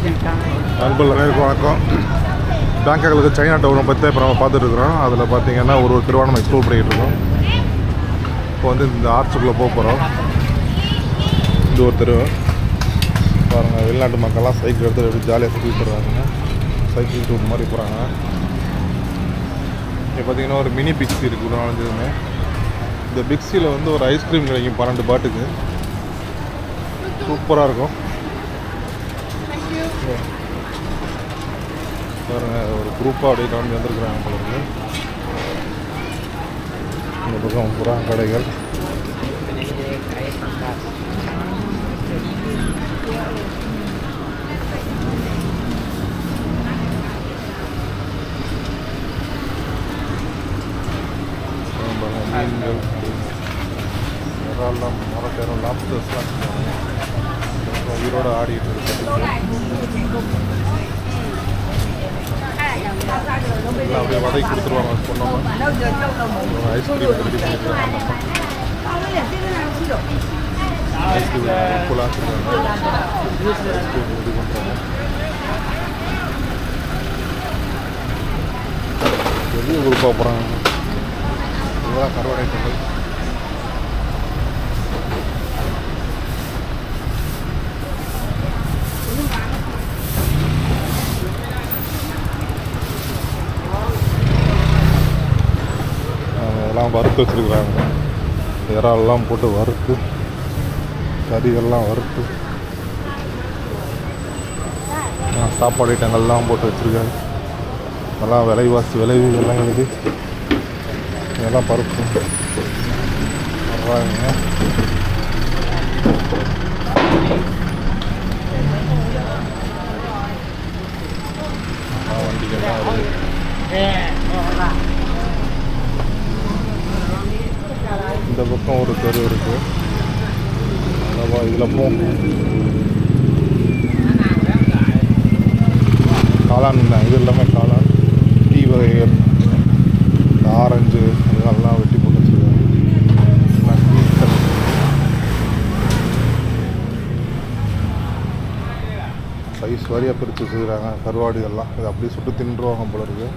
நண்பர்கள் அனைவருக்கும் வணக்கம். பேங்காக்கில் சைனா டவுனை பற்றி இப்போ நம்ம பார்த்துட்டு இருக்கிறோம். அதில் பார்த்தீங்கன்னா ஒரு திருவாரூர் நம்ம எக்ஸ்ப்ளோர் பண்ணிகிட்டு இருக்கோம். இப்போ வந்து இந்த ஆர்ச்சுக்குள்ளே போக போகிறோம். இது ஒரு தெரு பாருங்கள். வெளிநாட்டு மக்கள்லாம் சைக்கிள் எடுத்து எப்படி ஜாலியாக சுற்றி போடுறாங்க. சைக்கிள் டூர் மாதிரி போகிறாங்க. இப்போ பார்த்தீங்கன்னா ஒரு மினி பிக்ஸி இருக்குது நாலஞ்சுமே. இந்த பிக்ஸியில் வந்து ஒரு ஐஸ்கிரீம் கிடைக்கும் 12 பாட்டுக்கு. சூப்பராக இருக்கும் பாருங்க. ஒரு குரூப்பாக அப்படியே கிளம்பி வந்துருக்குறாங்க போல. இந்த பக்கம் புறா கடைகள். மீன்கள், இறாலாம், மரக்கரம், லாப்ஸ்டர்ஸ்லாம் உயிரோடு ஆடிட்டு இருக்கு. அப்படியே வதக்கி கொடுத்துருவாங்க. சொன்னோம்னா ஐஸ்கிரீம் ரெடி பண்ணிடுறாங்க. ஐஸ்கிரீம் உப்புலாம் வச்சுருக்காங்க. ஐஸ்கிரீம் ரெடி பண்ணுறாங்க. வெளியே குரூப்பாக போகிறாங்க. இதுதான் கருவாடை ஐட்டங்கள். அதெல்லாம் வறுத்து வச்சுருக்குறாங்க. இறாலெல்லாம் போட்டு வறுத்து, கறிகள்லாம் வறுத்து, சாப்பாடு ஐட்டங்கள்லாம் போட்டு வச்சுருக்காங்க. அதெல்லாம் விளைவுகள்லாம் எழுதி இதெல்லாம் பருப்பு வர்றாங்க. வண்டிகள்லாம் வருது. இந்த பக்கம் ஒரு தெரு இருக்குது. இதில் போ காளான் தான். இது எல்லாமே காளான், டீ வகைகள், இந்த ஆரஞ்சு இதெல்லாம் வெட்டி போட்டு வச்சுருக்காங்க. சைஸ் வாரியாக பிரித்து வச்சுக்கிறாங்க. கருவாடு எல்லாம் இது அப்படியே சுட்டு தின்றுவாங்க போல இருக்குது.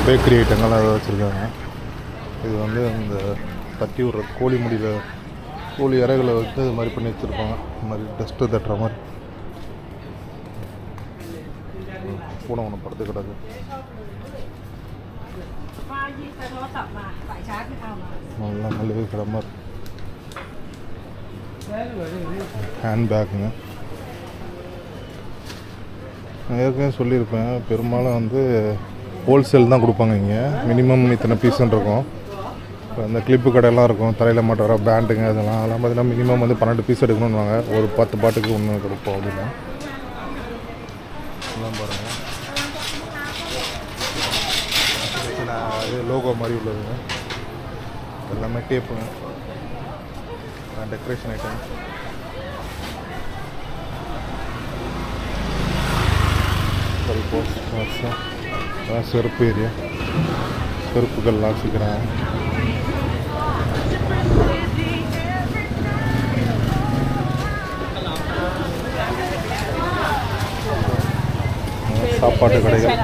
பேக்கரி ஐட்டங்கள்லாம் அதை வச்சுருக்காங்க. இது வந்து இந்த தட்டி விட்ற கோழி முடியில் கோழி இறகுல வந்து இது மாதிரி பண்ணி வச்சுருப்பாங்க. இந்த மாதிரி டஸ்ட்டு தட்டுற மாதிரி. பூனை ஒன்று படுத்து கிடக்கு. நல்லா மளிகை கடை மாதிரி. ஹேண்ட்பேக்குங்க. நான் ஏற்கனவே சொல்லியிருப்பேன், பெரும்பாலும் வந்து ஹோல்சேல் தான் கொடுப்பாங்க. இங்கே மினிமம் இத்தனை பீஸுன்னு இருக்கும். இப்போ இந்த கிளிப்பு கடையெல்லாம் இருக்கும், தலையில் மாட்ட வர பேண்டுங்க அதெல்லாம் பார்த்தீங்கன்னா மினிமம் வந்து 12 பீஸ் எடுக்கணும்னுவாங்க. ஒரு 10 பாட்டுக்கு ஒன்று கொடுப்போம் அப்படின்னா. எல்லாம் பாருங்கள். இது லோகோ மாதிரி உள்ளதுங்க. எல்லாமே டேப்புங்க. Decoration item. சரி போஸ்ட் செருப்பு ஏரியா. செருப்புகள்லாம் வச்சுக்கிறாங்க. சாப்பாட்டு கடைகள்.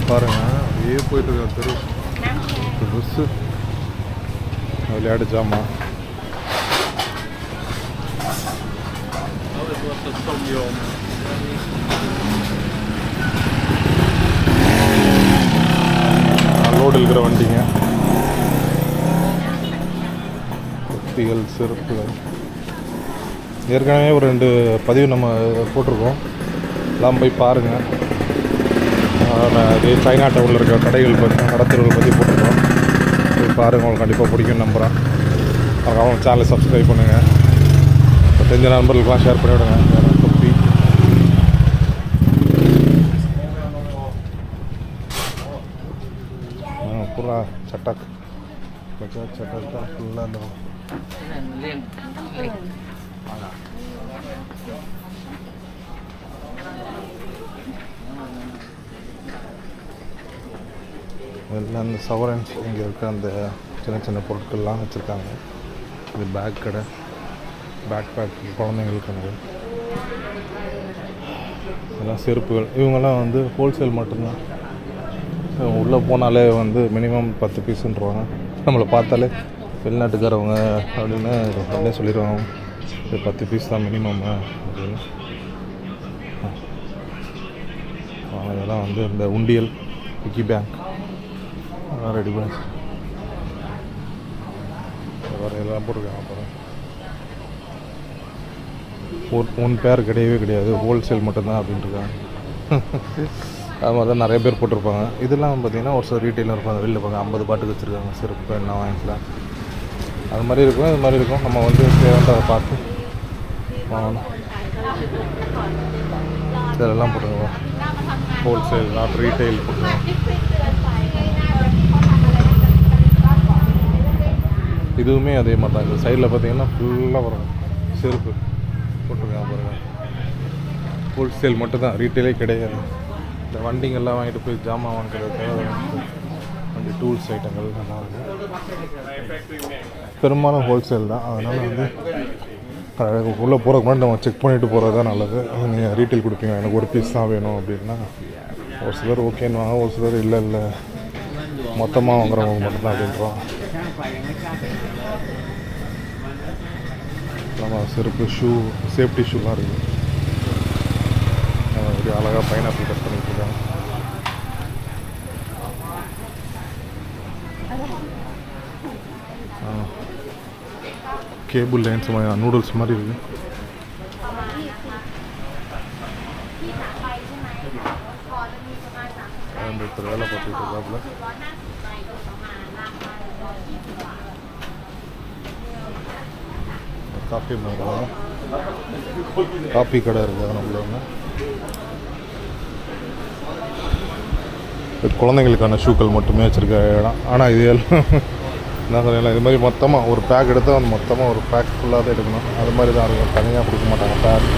பாருங்க அப்படியே போயிட்டு இருக்க தெரு. ட்ரெஸ்ஸு, விளையாட்டு ஜாமான். லோடு இருக்கிற வண்டிங்க. குட்டிகள், செருப்புகள். ஏற்கனவே ஒரு 2 பதிவு நம்ம போட்டிருக்கோம். எல்லாம் போய் பாருங்கள். அதே சைனா டவுனில் இருக்கிற கடைகள் பற்றி, நடத்துறவர்கள் பற்றி போட்டிருக்கோம். போய் பாருங்கள். உங்களுக்கு கண்டிப்பாக பிடிக்கும்னு நம்புகிறேன். அவங்க சேனலை சப்ஸ்கிரைப் பண்ணுங்கள். தெரிஞ்ச நண்பர்களுக்கெல்லாம் ஷேர் பண்ணி விடுங்க. தொப்பி பூரா சட்டாக் பஜாஜ் சட்டர் தான் ஃபுல்லாக அந்த எல்லாம் அந்த சவரன்ஸ் இங்கே இருக்க அந்த சின்ன சின்ன பொருட்கள்லாம் வச்சுருக்காங்க. இது பேக் கடை, பேக் பேக் குழந்தைங்களுக்கு அந்த இதெல்லாம் செருப்புகள். இவங்கெல்லாம் வந்து ஹோல்சேல் மட்டும்தான். உள்ளே போனாலே வந்து மினிமம் 10 பீஸுன்றவாங்க. நம்மளை பார்த்தாலே வெளிநாட்டுக்காரவங்க அப்படின்னு அப்படியே சொல்லிடுவாங்க, இது 10 பீஸ் தான் மினிமம் அப்படின்னு. இதெல்லாம் வந்து இந்த உண்டியல், பிக்கி பேங்க் ரெடி பண்ணி வேறு இதெல்லாம் போட்டிருக்காங்க. அப்புறம் ஒன் பேர் கிடையவே கிடையாது, ஹோல்சேல் மட்டும்தான் அப்படின்ட்டுருக்காங்க. அது மாதிரி தான் நிறைய பேர் போட்டிருப்பாங்க. இதெல்லாம் பார்த்திங்கன்னா ஒரு சில ரீட்டெயிலில் இருப்பாங்க, வெளியில் இருப்பாங்க 50 பாட்டுக்கு வச்சுருக்காங்க செருப்பு என்ன வாங்கிக்கலாம். அது மாதிரி இருக்கும், இது மாதிரி இருக்கும். நம்ம வந்து தேவைன்றதை பார்த்து வாங்கணும். இதெல்லாம் போட்டுருங்க, ஹோல்சேல் நாட் ரீட்டெயில் போட்டுருங்க. இதுவுமே அதே மாதிரி தான். இந்த சைடில் பார்த்திங்கன்னா ஃபுல்லாக வரும் செருப்பு போட்டிருக்காங்க பாருங்கள். ஹோல்சேல் மட்டும்தான், ரீட்டெயிலே கிடையாது. இந்த வண்டிங்கெல்லாம் வாங்கிட்டு போய் ஜாமான் வாங்குறதுக்காக வண்டி டூல்ஸ் ஐட்டங்கள் எல்லாம் இருக்குது. பெரும்பாலும் ஹோல்சேல் தான். அதனால் வந்து உள்ளே போகிறதுக்கு முன்னாடி நம்ம செக் பண்ணிவிட்டு போகிறது தான் நல்லது. நீங்கள் ரீட்டெயில் கொடுப்பீங்க, எனக்கு ஒரு பீஸ் தான் வேணும் அப்படின்னா ஒரு சிலர் ஓகேன்னுவாங்க, ஒரு சிலர் இல்லை இல்லை மொத்தமாக வாங்குறவங்க மட்டும்தான் அப்படின்றோம். நம்ம செருப்பு, ஷூ, சேஃப்டி ஷூலாம் இருக்குது. அப்படி அழகாக பைனாப்பிள் கட் பண்ணிட்டு இருக்காங்க. கேபிள் லைன்ஸ் மாதிரி நூடுல்ஸ் மாதிரி இருக்குது. வேலை பார்த்துட்டு இருக்காப்புல. காஃபி மேடம், காஃபி கடை இருக்குது நம்மள. குழந்தைங்களுக்கான ஷூக்கள் மட்டுமே வச்சுருக்க இடம். ஆனால் இது எல்லாம் என்ன சொல்லலாம், இது மாதிரி மொத்தமாக ஒரு பேக் எடுத்தால் வந்து மொத்தமாக ஒரு பேக் ஃபுல்லாக தான் எடுக்கணும். அது மாதிரி தான் இருக்கும், தனியாக கொடுக்க மாட்டாங்க பேக்.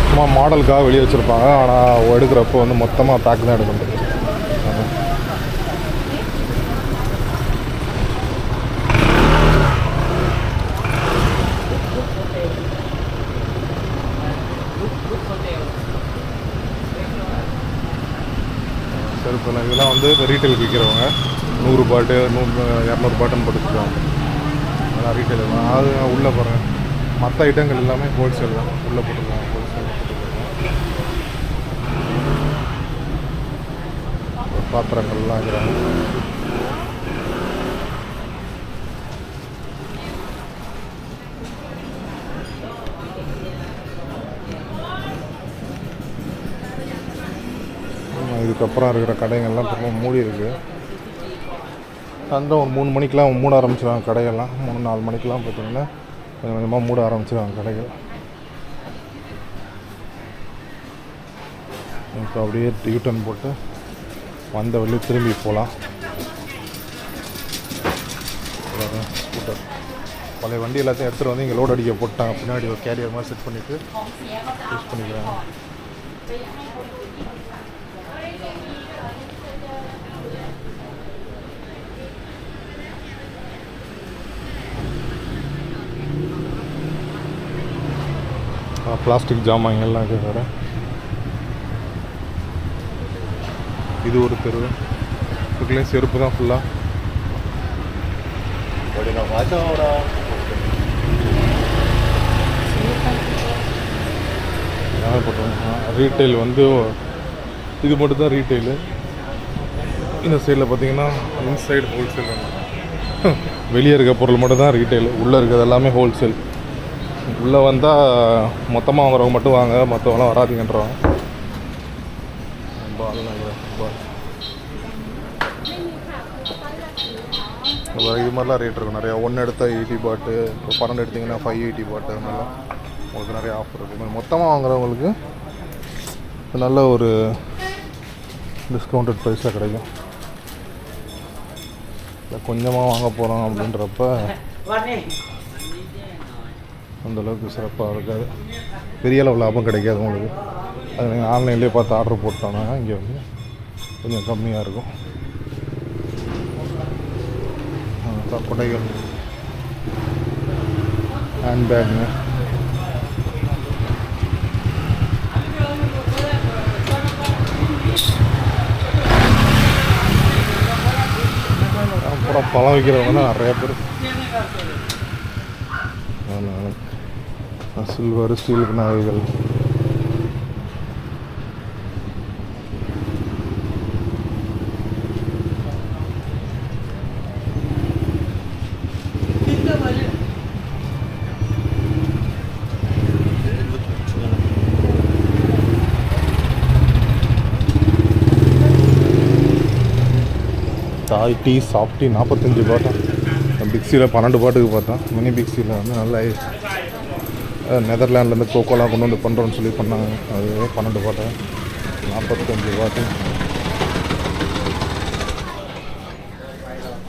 சும்மா மாடலுக்காக வெளியே வச்சுருப்பாங்க, ஆனால் எடுக்கிறப்போ வந்து மொத்தமாக பேக் தான் எடுக்கணும். செருப்பெல்லாம் இதெல்லாம் வந்து ரீட்டைலுக்கு விற்கிறவங்க 100 பாட்டு 200 பாட்டுன்னு போட்டுருக்காங்க. அதெல்லாம் ரீட்டைல் தான். அது உள்ளே போகிறேன். மற்ற ஐட்டங்கள் எல்லாமே ஹோல்சேல் தான். உள்ளே போட்டுருக்காங்க, ஹோல்சேல் போட்டுருக்காங்க. பாத்திரங்கள்லாம் இருக்கிறாங்க. இதுக்கப்புறம் இருக்கிற கடைகள்லாம் ரொம்ப மூடி இருக்குது. சாயந்தரம் ஒரு 3 மணிக்கெலாம் மூட ஆரம்பிச்சிடுவாங்க கடைகள்லாம். 3-4 மணிக்கெலாம் பார்த்திங்கன்னா கொஞ்சம் கொஞ்சமாக மூட ஆரம்பிச்சிடுவாங்க கடைகள். இப்போ அப்படியே யூட்டன் போட்டு வந்த வழியே திரும்பி போகலாம். ஸ்கூட்டர் பழைய வண்டி எல்லாத்தையும் எடுத்துகிட்டு வந்து இங்கே லோட் அடிக்க போட்டாங்க. பின்னாடி ஒரு கேரியர் மாதிரி செட் பண்ணிவிட்டு யூஸ் பண்ணிக்கிறாங்க. பிளாஸ்டிக் ஜாமான்கள்லாம் இருக்குது வேறு. இது ஒரு தெரு. இதுக்குள்ளேயும் செருப்பு தான் ஃபுல்லாக. ரீட்டைல் வந்து இது மட்டும் தான் ரீட்டைலு. இந்த சைடில் பார்த்தீங்கன்னா இன்சைடு ஹோல்சேல். வெளியே இருக்க பொருள் மட்டும் தான் ரீட்டைல், உள்ளே இருக்கிறது எல்லாமே ஹோல்சேல். உள்ளே வந்தால் மொத்தமாக வாங்குறவங்க மட்டும் வாங்க, மற்றவங்களாம் வராதிங்கன்றவங்க. இது மாதிரிலாம் ரேட் இருக்கும் நிறையா. 1 எடுத்தால் 80 பாட்டு, இப்போ 12 எடுத்திங்கன்னா 580 பாட்டு. அது மாதிரிலாம் உங்களுக்கு நிறைய ஆஃபர் இருக்குது. மொத்தமாக வாங்குறவங்களுக்கு நல்ல ஒரு டிஸ்கவுண்டட் ப்ரைஸாக கிடைக்கும். இல்லை கொஞ்சமாக வாங்க போகிறோம் அப்படின்றப்ப அந்தளவுக்கு சிறப்பாக இருக்காது, பெரிய அளவு லாபம் கிடைக்காது உங்களுக்கு. அது நீங்கள் ஆன்லைன்லேயே பார்த்து ஆர்டர் போட்டோன்னா இங்கே வந்து கொஞ்சம் கம்மியாக இருக்கும். கொடைகள், ஹேண்ட்பேக்குங்க, அப்புறம் பழம் வைக்கிறவங்க நிறையா பேர். சில்வர் ஸ்டீலுக்கு நகைகள், தாய் டீ, சாஃப்ட் டீ 45 பாட்டம். பிக்ஸியில் 12 பாட்டுக்கு பார்த்தோம். மினி பிக்ஸியில் வந்து நல்லா நெதர்லாண்ட்லேருந்து கோகோலாம் கொண்டு வந்து பண்ணுறோன்னு சொல்லி பண்ணாங்க. அது 12 பாட்டை 45 பாட்டு.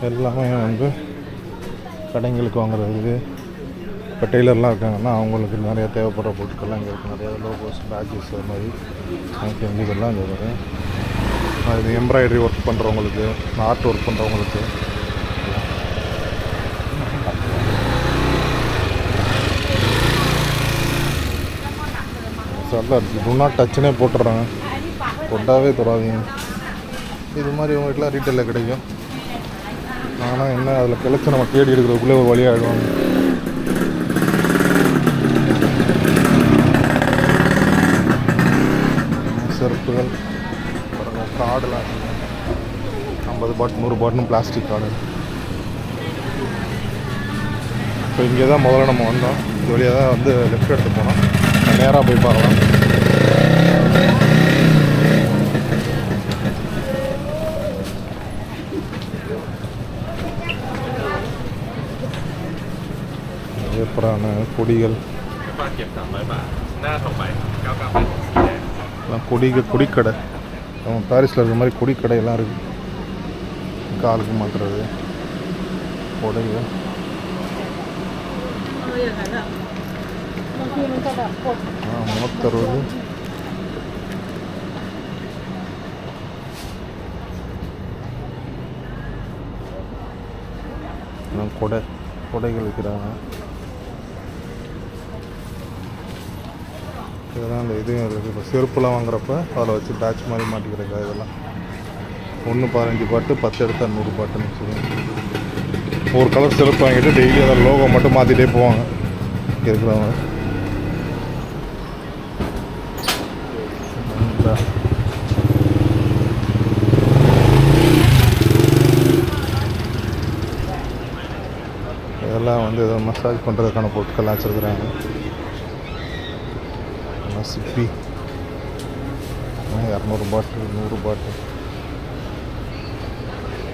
எல்லாமே வந்து கடைங்களுக்கு வாங்குறது. இப்போ டெய்லர்லாம் இருக்காங்கன்னா அவங்களுக்கு நிறைய தேவைப்படுற பொருட்கள்லாம் இங்கே இருக்குது. நிறைய லோகோஸ், பேட்ஜஸ், அது மாதிரி எனக்கு இதெல்லாம் இங்கே இருக்குது. இது எம்ப்ராய்டரி ஒர்க் பண்ணுறவங்களுக்கு, ஆர்ட் ஒர்க் பண்ணுறவங்களுக்கு சார் டு நாட் டச்சுனே போட்டுடுறாங்க, தொட்டாவே தொடாதீங்க. இது மாதிரி உங்கள்கிட்டலாம் ரீட்டெயிலில் கிடைக்கும். ஆனால் என்ன அதில் கிளச்சி நம்ம தேடி எடுக்கிறதுக்குள்ளே ஒரு வழியாகிடுவாங்க. செருப்புகள், கார்டெலாம் 50 பாட் 100 பாட்னு பிளாஸ்டிக் கார்டு. இப்போ இங்கே தான் முதல்ல நம்ம வந்தோம். இது வழியாக தான் வந்து லெஃப்ட் எடுத்து போனோம். நேராக போய் பார்க்கலாம். ஏப்பரான கொடிகள், கொடிக்கடை. பாரிஸில் இருக்கிற மாதிரி கொடிக்கடையெல்லாம் இருக்குது. காலுக்கு மாட்டுறது கொடைகள். முகத்தருவது கொடைகள் விற்கிறாங்க. இதெல்லாம் அந்த இதுவும் இருக்குது. இப்போ செருப்புலாம் வாங்குறப்ப அதில் வச்சு பேட்ச் மாதிரி மாட்டிக்கிறாங்க. இதெல்லாம் 1 15 பாட்டு, 10 எடுத்தால் 100 பாட்டுன்னு வச்சுக்கோங்க. ஒரு கலர் செருப்பு வாங்கிட்டு டெய்லி அதை லோகோ மட்டும் மாற்றிட்டே போவாங்க இருக்கிறவங்க. இதெல்லாம் வந்து ஏதோ மசாஜ் பண்ணுறதுக்கான பொருட்கள்லாம் வச்சுருக்குறாங்க. சிப்பி 200 பாட்டு, 100 பாட்டு.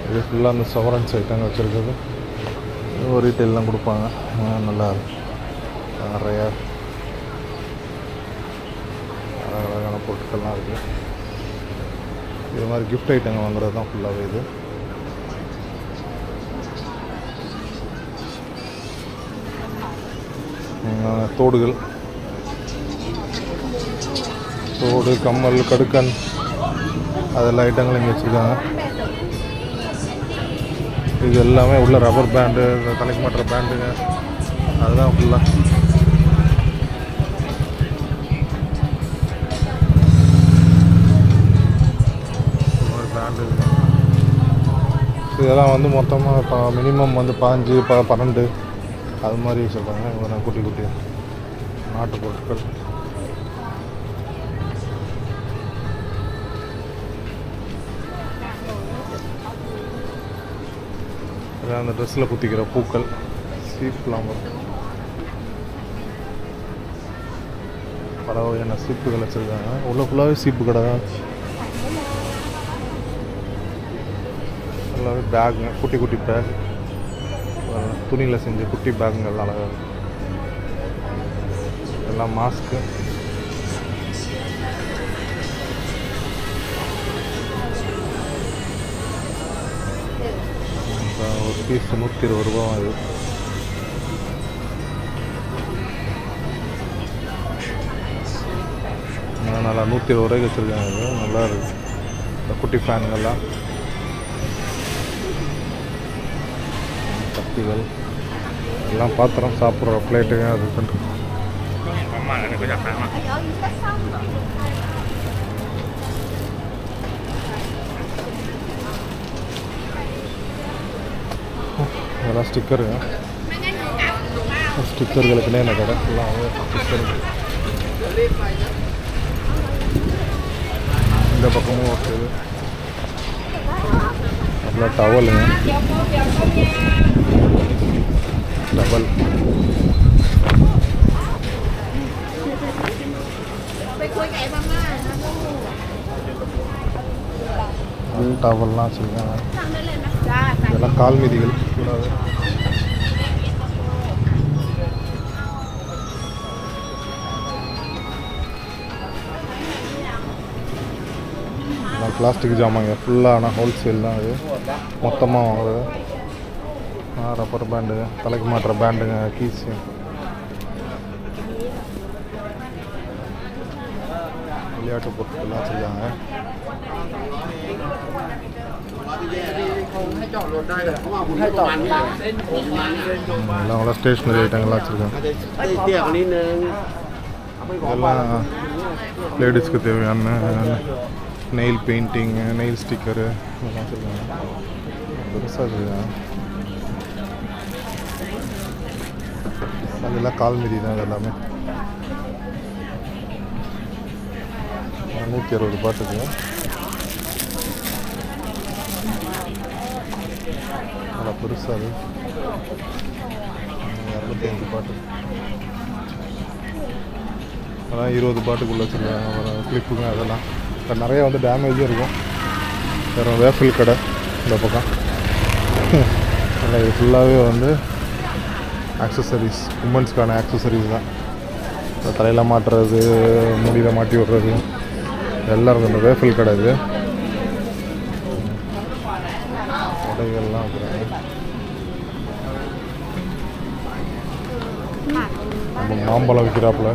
இது ஃபுல்லாக அந்த சவரன்ஸ் ஐட்டங்க வச்சுருக்குது. ஒரு ரீட்டெயிலாம் கொடுப்பாங்க. நல்லா நிறையா அழகழகான பொருட்கள்லாம் இருக்குது. இது மாதிரி கிஃப்ட் ஐட்டங்கள் வாங்குறது தான் ஃபுல்லாகவே இது. தோடுகள், தோடு, கம்மல், கடுக்கன், அதெல்லாம் ஐட்டங்களும் இங்கே வச்சுருக்காங்க. இது எல்லாமே உள்ள ரப்பர் பேண்டு, தலைக்கு மாட்டுற பேண்டுங்க, அதுதான் ஃபுல்லாக. பேண்டு இதெல்லாம் வந்து மொத்தமாக மினிமம் வந்து 15 12 அது மாதிரி வச்சுருக்காங்க. இவங்க குட்டி குட்டி நாட்டு பொருட்கள். அந்த ட்ரெஸ்ஸில் குத்திக்கிற பூக்கள், சீப்லாம் வரும். பல வகையான சீப்புகள் வச்சுருக்காங்க. உள்ள ஃபுல்லாகவே சீப்பு கடை தான். எல்லாமே பேக்குங்க, குட்டி குட்டி பேக், துணியில் செஞ்ச குட்டி பேக்குங்கள் அழகாக. எல்லாம் மாஸ்க்கு. ஒரு பீஸ் 120 ரூபா அது. நல்லா 120 ரூபாய்க்கு வச்சுருக்காங்க. இது நல்லா இருக்குது. இந்த குட்டி ஃபேனுங்கள்லாம், கத்திகள் எல்லாம், பாத்திரம் சாப்பிட்ற பிளேட்டுங்க அது பண்ணுறோம். இதெல்லாம் ஸ்டிக்கருங்க. ஸ்டிக்கர்களுக்குன்னே இந்த கடை ஃபுல்லாகவே ஸ்டிக்கருங்க. இந்த பக்கமும் இருக்குது. அப்புறம் டவலுங்க, டவல். டவல்லாம் வச்சுருக்காங்க. இதெல்லாம் கால் மீதிகள் ஃபுல்லாகவே. பிளாஸ்டிக் ஜாமாங்க ஃபுல்லான ஹோல்சேல் தான். அது மொத்தமாக வாங்குறது. ரப்பர் பேண்டு, தலைக்கு மாட்டுற பேண்டுங்க, கீஸு, விளையாட்டு பொருட்கள்லாம் வச்சுருக்காங்க. எல்லாம் ஸ்டேஷ்னரி ஐட்டங்கள்லாம் வச்சுருக்காங்க. இதெல்லாம் லேடிஸ்க்கு தேவையான நெயில் பெயிண்டிங்கு, நெயில் ஸ்டிக்கரு இதெல்லாம் வச்சுருக்காங்க. பெருசாக இருக்குங்க. அதெல்லாம் கால் மீதி தான். அது எல்லாமே 160 பாட்டுக்கு. நல்லா பெருசாக அது 205 பாட்டு. அதான் 20 பாட்டுக்குள்ளே வச்சுருக்காங்க. கிளிப்புங்க அதெல்லாம். இப்போ நிறையா வந்து டேமேஜும் இருக்கும். வேறு வேஃபில் கடை இந்த பக்கம். நல்லா இது ஃபுல்லாகவே வந்து ஆக்சசரிஸ், உமன்ஸ்க்கான ஆக்சசரிஸ் தான். இப்போ தலையில் மாட்டுறது, முடியில் மாட்டி விடுறது எல்லாம் இருக்கும். இந்த வேஃபில் கடை இது. கடைகள்லாம் வைக்கிறாங்க. நம்ம மாம்பழம் விற்கிறாப்புல.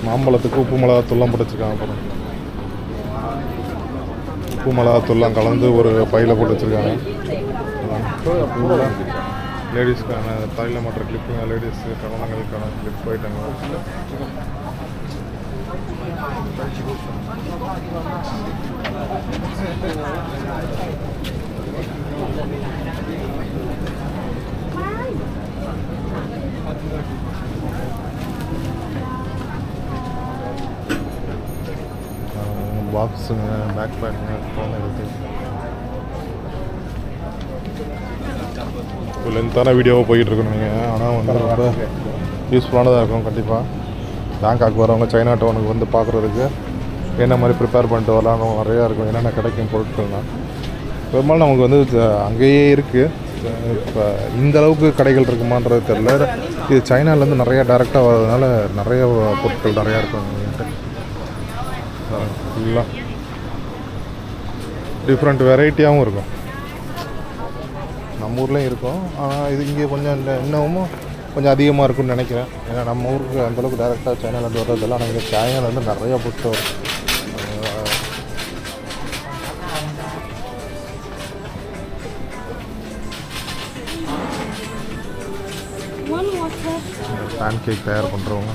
மாம்பழத்துக்கு உப்பு மிளகாத்தூள்லாம் போட்டு வச்சுருக்காங்க. அப்புறம் உப்பு மிளகாத்தூள்லாம் கலந்து ஒரு பையில் போட்டு வச்சுருக்காங்க. லேடிஸ்க்கான தலையில் மாட்டுற கிளிப்புங்க, லேடிஸு குழந்தைங்களுக்கான கிளிப் ஐட்டங்கள். பாக்ஸுங்க, பேக் பேக்குங்க குழந்தைங்களுக்கு. இப்போ லென்த்தான வீடியோவாக போயிட்டுருக்கணும் நீங்கள். ஆனால் வந்து ரொம்ப யூஸ்ஃபுல்லானதாக இருக்கும். கண்டிப்பாக பேங்காக் வரவங்க சைனா டவுனுக்கு வந்து பார்க்குறதுக்கு என்ன மாதிரி ப்ரிப்பேர் பண்ணிட்டு வரலான்னு நிறையா இருக்கும். என்னென்ன கிடைக்கும் பொருட்கள்லாம் பெரும்பாலும் நமக்கு வந்து அங்கேயே இருக்குது. இப்போ இந்த அளவுக்கு கடைகள் இருக்குமான்றது தெரில. இது சைனாலேருந்து நிறையா டேரெக்டாக வர்றதுனால நிறைய பொருட்கள் நிறையா இருக்கும். ஃபுல்லாக டிஃப்ரெண்ட் வெரைட்டியாகவும் இருக்கும். நம்ம ஊர்லேயும் இருக்கும். ஆனால் இது இங்கே கொஞ்சம் இன்னமும் கொஞ்சம் அதிகமாக இருக்குன்னு நினைக்கிறேன். ஏன்னா நம்ம ஊருக்கு அந்தளவுக்கு டேரெக்டாக சைனாலேருந்து வர்றதெல்லாம் நம்ம இங்கே சைனாலேருந்து நிறையா பொருட்கள் வரும். பேன் கேக் தயார் பண்ணுறவங்க.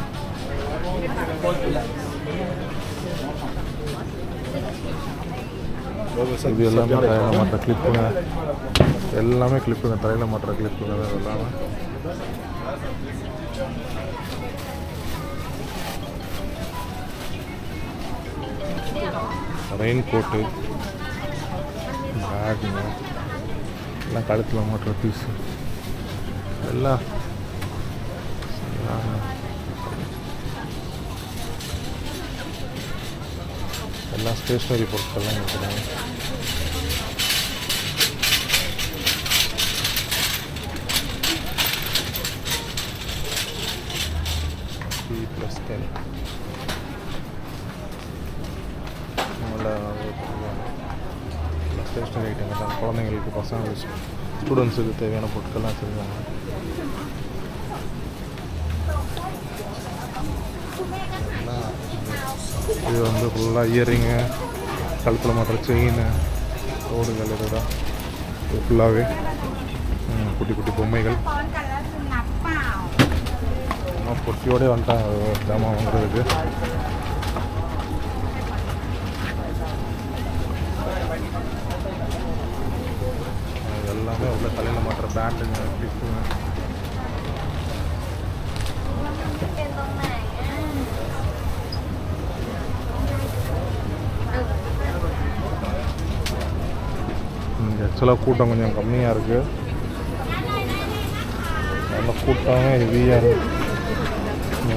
இது எல்லாமே தலையில் மாட்டுற கிளிப்புங்க. எல்லாமே கிளிப்புங்க, தலையில் மாட்டுற கிளிப்புங்க. அது எல்லாமே ரெயின் கோட்டு, பேக்குங்க, எல்லாம் கழுத்தில் மாட்டுற பீஸு எல்லாம். எல்லாம் ஸ்டேஷ்னரி பொருட்கள்லாம் இருக்கிறாங்க. +10 நல்லா ஸ்டேஷ்னரி ஐட்டங்கள் தான், குழந்தைங்களுக்கு பசங்களுக்கு ஸ்டூடெண்ட்ஸுக்கு தேவையான பொருட்கள்லாம் வச்சுருக்காங்க. இது வந்து ஃபுல்லாக இயரிங்கு, கழுத்தில் மாட்டுற செயின், தோடுகள், இதுதான் இது ஃபுல்லாகவே குட்டி குட்டி பொம்மைகள். பொட்டியோடய வந்துட்டாங்க ஜாமான் வாங்குறதுக்கு. எல்லாமே உள்ள தலையில் மாட்டுற பேண்டுங்க, கிளிப்புங்க. இங்கே ஆக்சுவலாக கூட்டம் கொஞ்சம் கம்மியாக இருக்குது. நல்ல கூட்டமே ஹெவியாக இருக்குது.